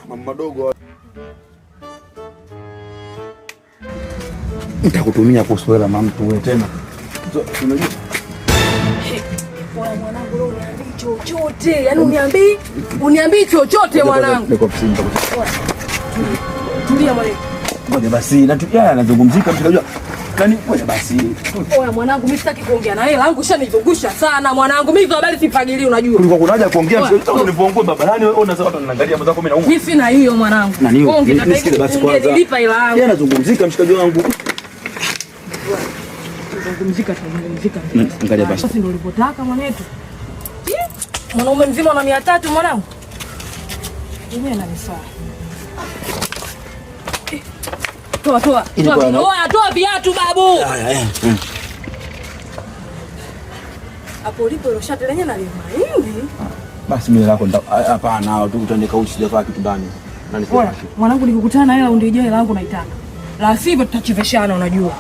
Mama madogo. Nitakutumia kuswela mamtu wewe tena. Unajua? Bwana mwanangu leo uniambii chochote. Yaani uniambii chochote mwanangu. Niko ofisini nitakutoa. Tulia mwanangu. Ngoja basi, anazungumzika mtakajua. Kani ngoja basi. Oya mwanangu, mimi sitaki kuongea na wewe. Langu shanizungusha sana mwanangu. Mimi hizo habari sifagilii unajua. Kulikuwa kuna haja kuongea msio unipongoe babarani wewe unasema watu wanaangalia mwanzo wako mimi nauma. Mimi sina hiyo mwanangu. Ongea basi kwanza. Nilipa ila yangu. Yeye anazungumzika mshikaji wangu. Zungumzika. Angalia basi. Sasa ndio ulipotaka mwanetu. Mwanaume mzima na 300 mwanangu. Yeye ananisaa. Toa. Toa viatu babu. Hapo ulipo ile shati lenyewe na mahindi. Basi mimi lako hapana, tu utandika usijavaa kitu ndani. Nani sasa? Mwanangu nikikutana na hela undijae langu naitaka. La sivyo tutachiveshana unajua.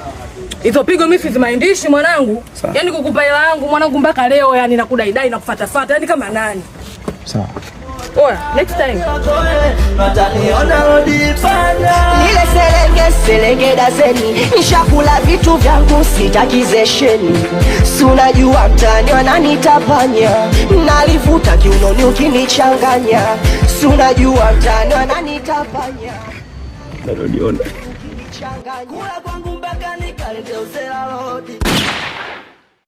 Hizo pigo mimi sizimaindishi mwanangu. Yaani kukupa hela yangu mwanangu mpaka leo yani nakudai na kufuata yani kama nani. Sawa. Oya, next time. Mataliona rodi panda. Nile selenge dazeni. Nishakula vitu vyangu sitakizesheni. Si unajua mtani wananitapanya. Nalivuta kiunoni ukinichanganya. Si unajua mtani wananitapanya. Naliona. Kula kwangu mpaka nikalete usela rodi.